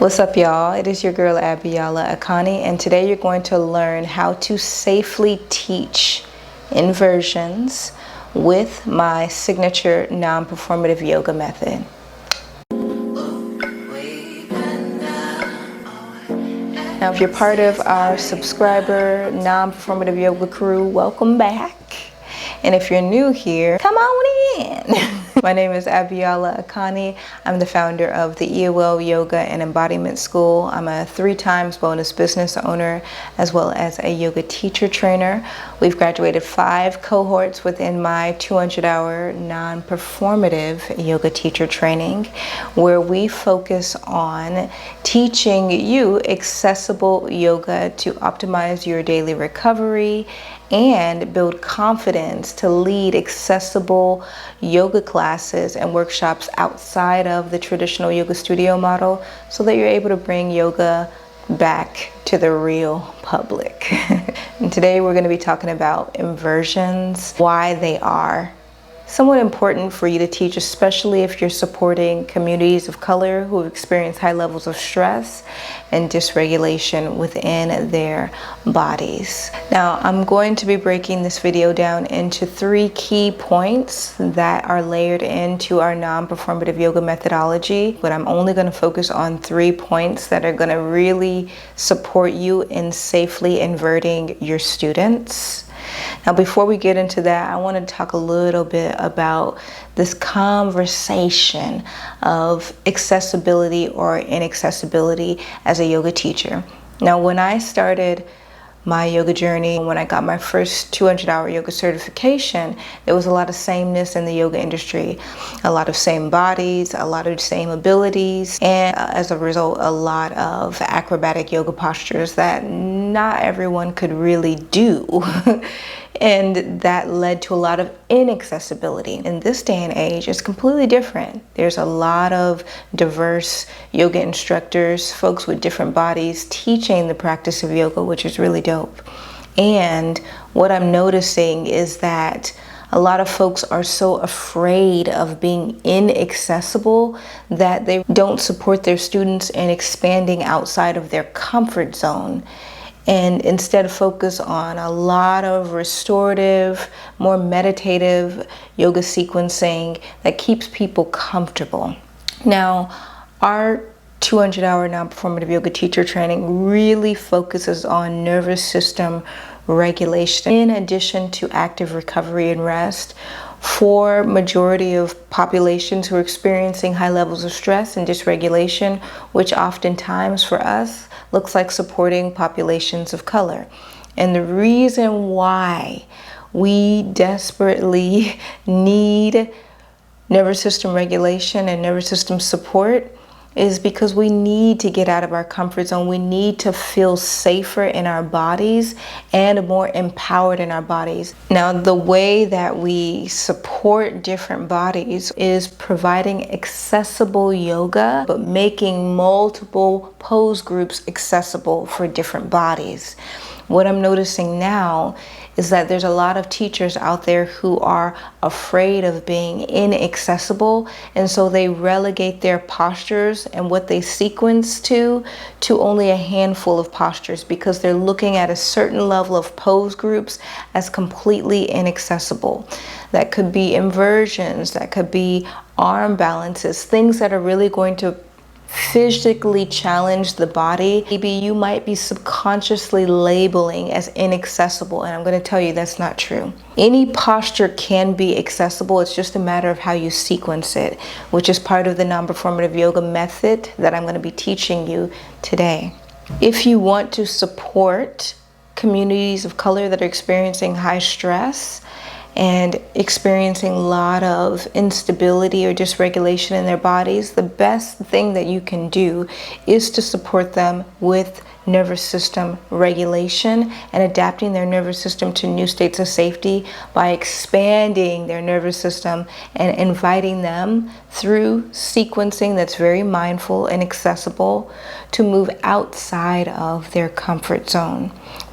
What's up, y'all? It is your girl Abiyala Akani, and today you're going to learn how to safely teach inversions with my signature non-performative yoga method. Now, if you're part of our subscriber non-performative yoga crew, welcome back. And if you're new here, come on in. My name is Abiyala Akani. I'm the founder of the EOL Yoga and Embodiment School. I'm a 3-times bonus business owner as well as a yoga teacher trainer. We've graduated 5 cohorts within my 200-hour non-performative yoga teacher training, where we focus on teaching you accessible yoga to optimize your daily recovery and build confidence to lead accessible yoga classes and workshops outside of the traditional yoga studio model so that you're able to bring yoga back to the real public. And today we're going to be talking about inversions, why they are somewhat important for you to teach, especially if you're supporting communities of color who experience high levels of stress and dysregulation within their bodies. Now, I'm going to be breaking this video down into 3 key points that are layered into our non-performative yoga methodology, but I'm only going to focus on 3 points that are going to really support you in safely inverting your students. Now, before we get into that, I want to talk a little bit about this conversation of accessibility or inaccessibility as a yoga teacher. Now, when I started my yoga journey, when I got my first 200-hour yoga certification, there was a lot of sameness in the yoga industry, a lot of same bodies, a lot of same abilities, and as a result, a lot of acrobatic yoga postures that not everyone could really do. And that led to a lot of inaccessibility. In this day and age, it's completely different. There's a lot of diverse yoga instructors, folks with different bodies teaching the practice of yoga, which is really dope. And what I'm noticing is that a lot of folks are so afraid of being inaccessible that they don't support their students in expanding outside of their comfort zone, and instead focus on a lot of restorative, more meditative yoga sequencing that keeps people comfortable. Now, our 200-hour non-performative yoga teacher training really focuses on nervous system regulation in addition to active recovery and rest for majority of populations who are experiencing high levels of stress and dysregulation, which oftentimes for us looks like supporting populations of color. And the reason why we desperately need nervous system regulation and nervous system support is because we need to get out of our comfort zone. We need to feel safer in our bodies and more empowered in our bodies. Now, the way that we support different bodies is providing accessible yoga, but making multiple pose groups accessible for different bodies. What I'm noticing now is that there's a lot of teachers out there who are afraid of being inaccessible, and so they relegate their postures and what they sequence to only a handful of postures because they're looking at a certain level of pose groups as completely inaccessible. That could be inversions, that could be arm balances, things that are really going to physically challenge the body. Maybe you might be subconsciously labeling as inaccessible, and I'm going to tell you that's not true. Any posture can be accessible. It's just a matter of how you sequence it, which is part of the non-performative yoga method that I'm going to be teaching you today. If you want to support communities of color that are experiencing high stress and experiencing a lot of instability or dysregulation in their bodies, the best thing that you can do is to support them with nervous system regulation and adapting their nervous system to new states of safety by expanding their nervous system and inviting them through sequencing that's very mindful and accessible to move outside of their comfort zone.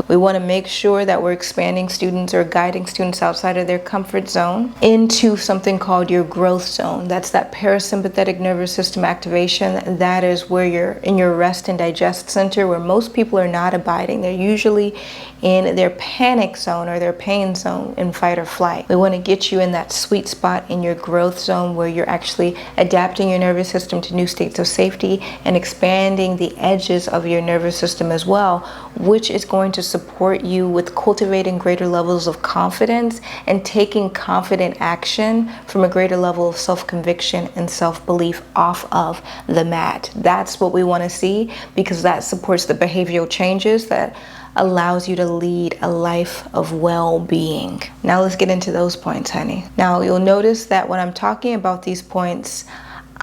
We want to make sure that we're expanding students or guiding students outside of their their comfort zone into something called your growth zone. That's that parasympathetic nervous system activation. That is where you're in your rest and digest center, where most people are not abiding. They're usually in their panic zone or their pain zone in fight or flight. We want to get you in that sweet spot in your growth zone where you're actually adapting your nervous system to new states of safety and expanding the edges of your nervous system as well, which is going to support you with cultivating greater levels of confidence and taking confident action from a greater level of self-conviction and self-belief off of the mat. That's what we want to see, because that supports the behavioral changes that allows you to lead a life of well-being. Now let's get into those points, honey. Now you'll notice that when I'm talking about these points,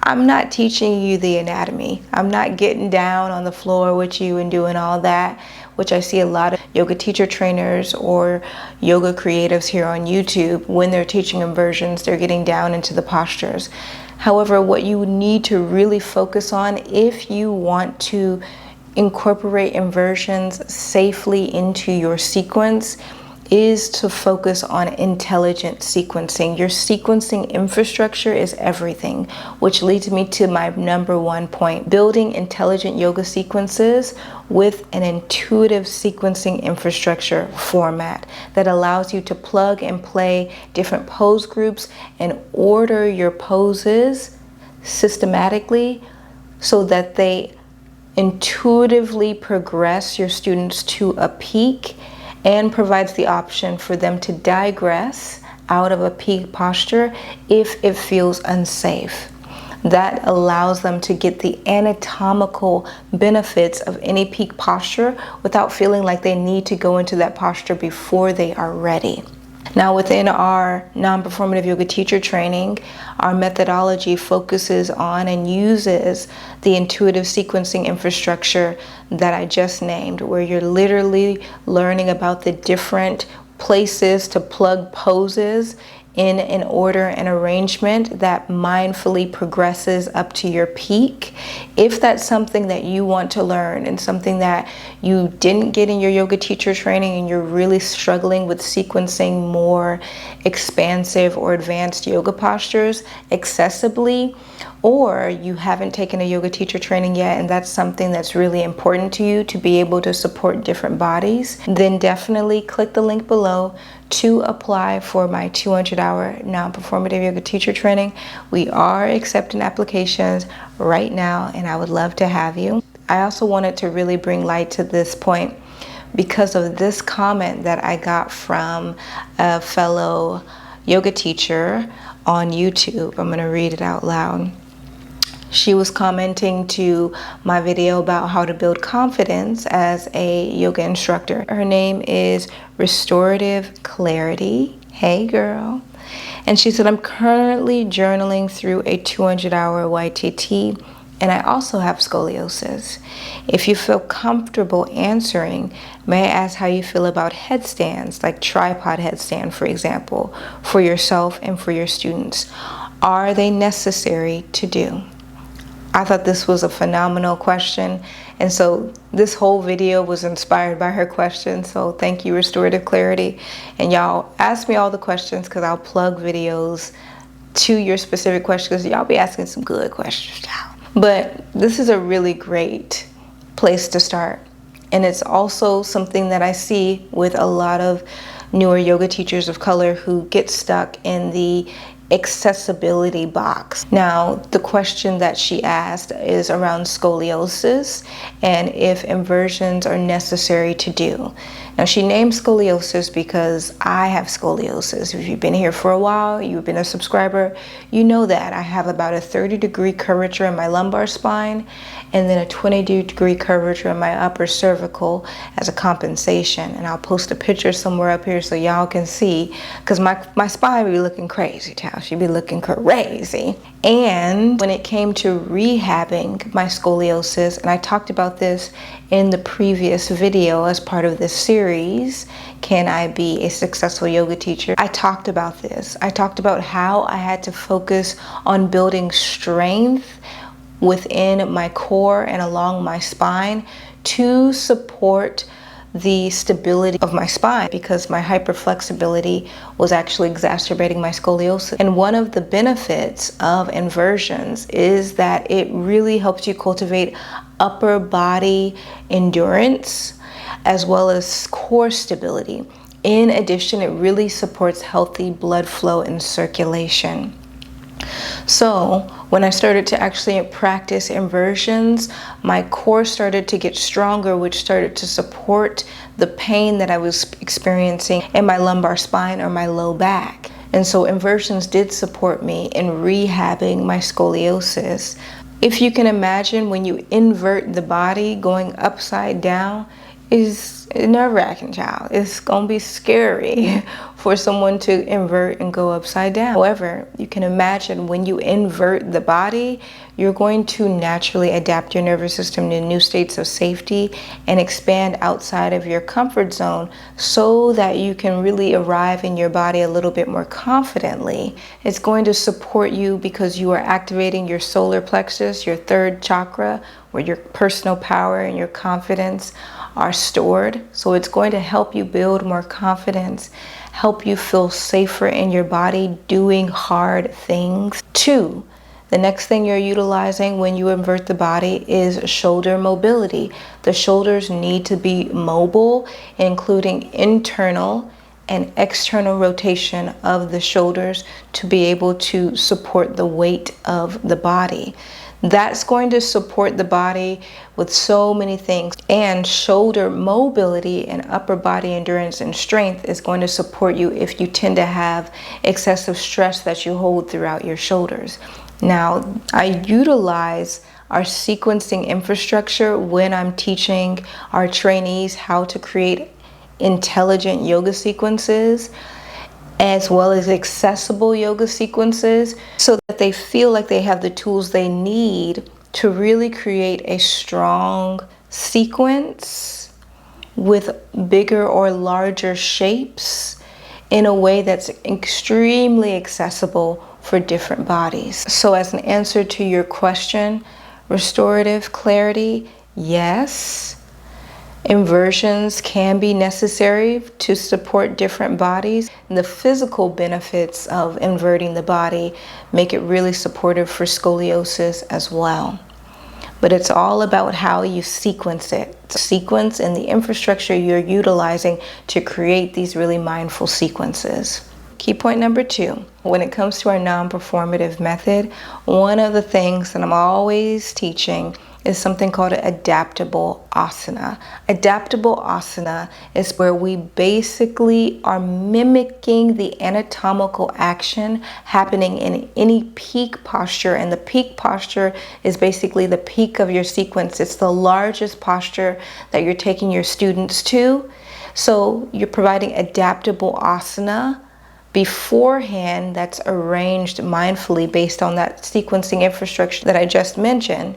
I'm not teaching you the anatomy. I'm not getting down on the floor with you and doing all that, which I see a lot of yoga teacher trainers or yoga creatives here on YouTube. When they're teaching inversions, they're getting down into the postures. However, what you need to really focus on if you want to incorporate inversions safely into your sequence is to focus on intelligent sequencing. Your sequencing infrastructure is everything, which leads me to my number one point: building intelligent yoga sequences with an intuitive sequencing infrastructure format that allows you to plug and play different pose groups and order your poses systematically so that they intuitively progress your students to a peak, and provides the option for them to digress out of a peak posture if it feels unsafe. That allows them to get the anatomical benefits of any peak posture without feeling like they need to go into that posture before they are ready. Now, within our non-performative yoga teacher training, our methodology focuses on and uses the intuitive sequencing infrastructure that I just named, where you're literally learning about the different places to plug poses in an order and arrangement that mindfully progresses up to your peak. If that's something that you want to learn and something that you didn't get in your yoga teacher training and you're really struggling with sequencing more expansive or advanced yoga postures accessibly, or you haven't taken a yoga teacher training yet and that's something that's really important to you to be able to support different bodies, then definitely click the link below to apply for my 200-hour non-performative yoga teacher training. We are accepting applications right now and I would love to have you. I also wanted to really bring light to this point because of this comment that I got from a fellow yoga teacher on YouTube. I'm going to read it out loud. She was commenting to my video about how to build confidence as a yoga instructor. Her name is Restorative Clarity. Hey girl. And she said, I'm currently journaling through a 200-hour YTT and I also have scoliosis. If you feel comfortable answering, may I ask how you feel about headstands, like tripod headstand, for example, for yourself and for your students? Are they necessary to do? I thought this was a phenomenal question, and so this whole video was inspired by her question. So thank you, Restorative Clarity. And y'all ask me all the questions because I'll plug videos to your specific questions. Y'all be asking some good questions, y'all. But this is a really great place to start. And it's also something that I see with a lot of newer yoga teachers of color who get stuck in the accessibility box. Now, the question that she asked is around scoliosis and if inversions are necessary to do. Now, she named scoliosis because I have scoliosis. If you've been here for a while, you've been a subscriber, you know that I have about a 30-degree curvature in my lumbar spine and then a 20-degree curvature in my upper cervical as a compensation. And I'll post a picture somewhere up here so y'all can see, because my spine be looking crazy, child. She be looking crazy. And when it came to rehabbing my scoliosis, and I talked about this in the previous video as part of this series, Can I Be a Successful Yoga Teacher? I talked about this. I talked about how I had to focus on building strength within my core and along my spine to support the stability of my spine because my hyperflexibility was actually exacerbating my scoliosis. And one of the benefits of inversions is that it really helps you cultivate upper body endurance as well as core stability. In addition, it really supports healthy blood flow and circulation. So when I started to actually practice inversions, my core started to get stronger, which started to support the pain that I was experiencing in my lumbar spine or my low back. And so inversions did support me in rehabbing my scoliosis. If you can imagine, when you invert the body, going upside down is nerve-wracking, child. It's gonna be scary for someone to invert and go upside down. However, you can imagine when you invert the body, you're going to naturally adapt your nervous system to new states of safety and expand outside of your comfort zone so that you can really arrive in your body a little bit more confidently. It's going to support you because you are activating your solar plexus, your third chakra, where your personal power and your confidence are stored. So it's going to help you build more confidence, help you feel safer in your body doing hard things. 2, the next thing you're utilizing when you invert the body is shoulder mobility. The shoulders need to be mobile, including internal and external rotation of the shoulders to be able to support the weight of the body. That's going to support the body with so many things. And shoulder mobility and upper body endurance and strength is going to support you if you tend to have excessive stress that you hold throughout your shoulders. Now, I utilize our sequencing infrastructure when I'm teaching our trainees how to create intelligent yoga sequences, as well as accessible yoga sequences, so that they feel like they have the tools they need to really create a strong sequence with bigger or larger shapes in a way that's extremely accessible for different bodies. So as an answer to your question, restorative clarity, yes. Inversions can be necessary to support different bodies. The physical benefits of inverting the body make it really supportive for scoliosis as well. But it's all about how you sequence it. Sequence and the infrastructure you're utilizing to create these really mindful sequences. Key point number 2, when it comes to our non-performative method, one of the things that I'm always teaching is something called adaptable asana. Adaptable asana is where we basically are mimicking the anatomical action happening in any peak posture, and the peak posture is basically the peak of your sequence. It's the largest posture that you're taking your students to. So you're providing adaptable asana beforehand that's arranged mindfully based on that sequencing infrastructure that I just mentioned.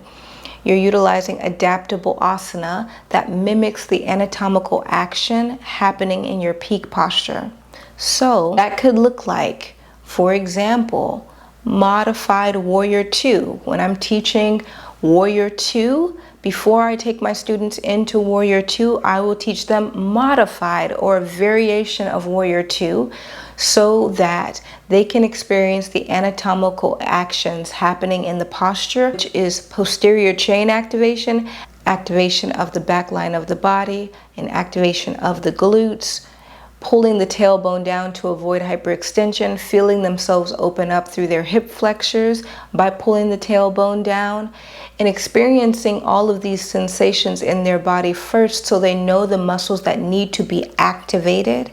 You're utilizing adaptable asana that mimics the anatomical action happening in your peak posture. So that could look like, for example, modified warrior 2. When I'm teaching warrior 2, before I take my students into warrior 2, I will teach them modified or a variation of warrior 2 so that they can experience the anatomical actions happening in the posture, which is posterior chain activation, activation of the back line of the body, and activation of the glutes, pulling the tailbone down to avoid hyperextension, feeling themselves open up through their hip flexors by pulling the tailbone down, and experiencing all of these sensations in their body first so they know the muscles that need to be activated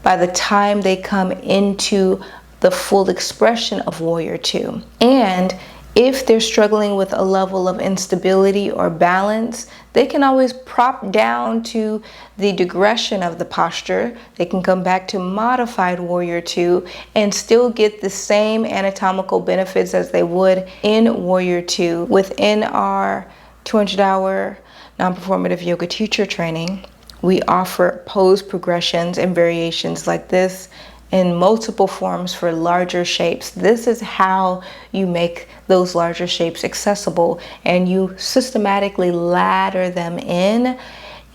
by the time they come into the full expression of warrior 2. And if they're struggling with a level of instability or balance, they can always prop down to the digression of the posture. They can come back to modified warrior 2 and still get the same anatomical benefits as they would in warrior 2 within our 200-hour non-performative yoga teacher training. We offer pose progressions and variations like this in multiple forms for larger shapes. This is how you make those larger shapes accessible, and you systematically ladder them in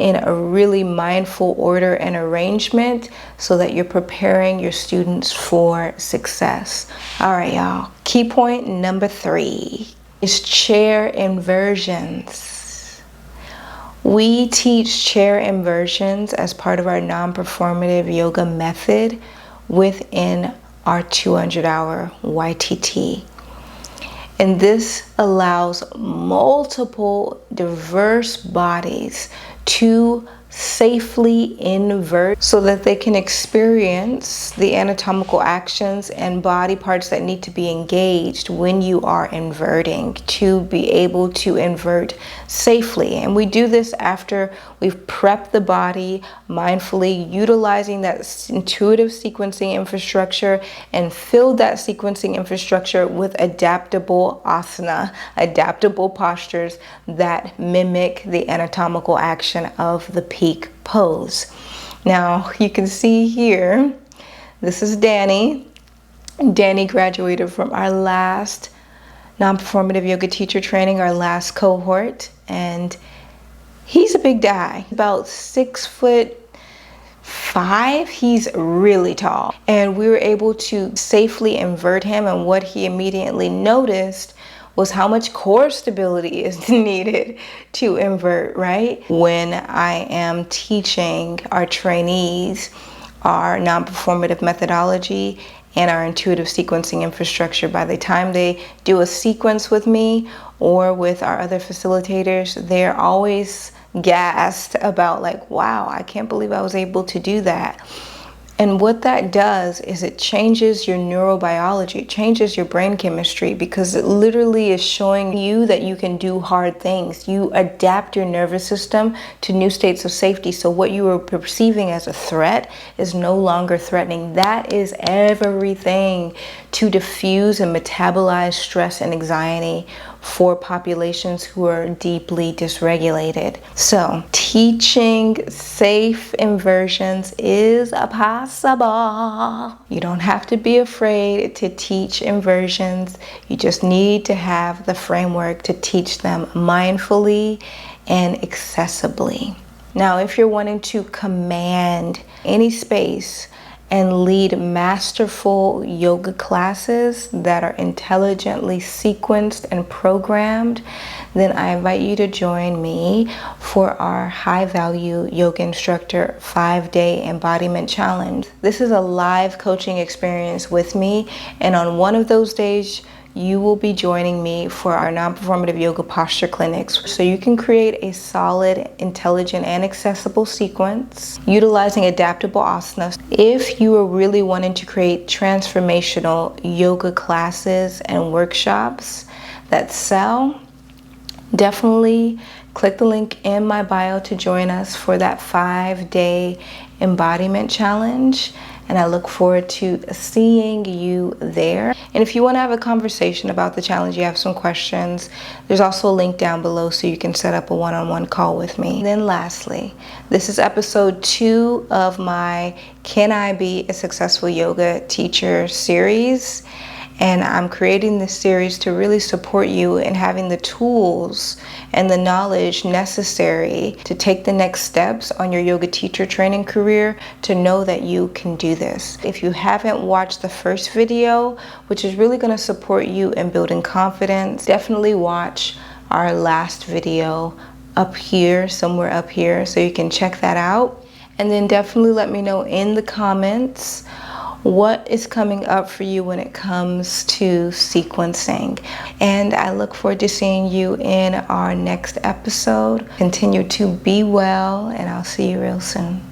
in a really mindful order and arrangement so that you're preparing your students for success. All right, y'all. Key point number 3 is chair inversions. We teach chair inversions as part of our non-performative yoga method within our 200-hour YTT. And this allows multiple diverse bodies to safely invert so that they can experience the anatomical actions and body parts that need to be engaged when you are inverting, to be able to invert safely. And we do this after we've prepped the body mindfully, utilizing that intuitive sequencing infrastructure and filled that sequencing infrastructure with adaptable asana, adaptable postures that mimic the anatomical action of the peak pose. Now you can see here, this is Danny. Danny graduated from our last non-performative yoga teacher training, our last cohort, and he's a big guy, about 6'5". He's really tall, and we were able to safely invert him, and what he immediately noticed was how much core stability is needed to invert, right? When I am teaching our trainees our non-performative methodology and our intuitive sequencing infrastructure, by the time they do a sequence with me or with our other facilitators, they're always gassed about like, wow, I can't believe I was able to do that. And what that does is it changes your neurobiology, it changes your brain chemistry, because it literally is showing you that you can do hard things. You adapt your nervous system to new states of safety. So what you were perceiving as a threat is no longer threatening. That is everything to diffuse and metabolize stress and anxiety for populations who are deeply dysregulated. So teaching safe inversions is possible. You don't have to be afraid to teach inversions. You just need to have the framework to teach them mindfully and accessibly. Now, if you're wanting to command any space and lead masterful yoga classes that are intelligently sequenced and programmed, then I invite you to join me for our high value yoga instructor 5-day embodiment challenge. This is a live coaching experience with me, and on one of those days, you will be joining me for our non-performative yoga posture clinics, so you can create a solid, intelligent, and accessible sequence utilizing adaptable asanas. If you are really wanting to create transformational yoga classes and workshops that sell, definitely click the link in my bio to join us for that 5-day embodiment challenge. And I look forward to seeing you there. And if you want to have a conversation about the challenge, you have some questions, there's also a link down below so you can set up a one-on-one call with me. And then lastly, this is episode 2 of my Can I Be a Successful Yoga Teacher series. And I'm creating this series to really support you in having the tools and the knowledge necessary to take the next steps on your yoga teacher training career, to know that you can do this. If you haven't watched the first video, which is really going to support you in building confidence, definitely watch our last video up here, somewhere up here, so you can check that out. And then definitely let me know in the comments what is coming up for you when it comes to sequencing. And I look forward to seeing you in our next episode. Continue to be well, and I'll see you real soon.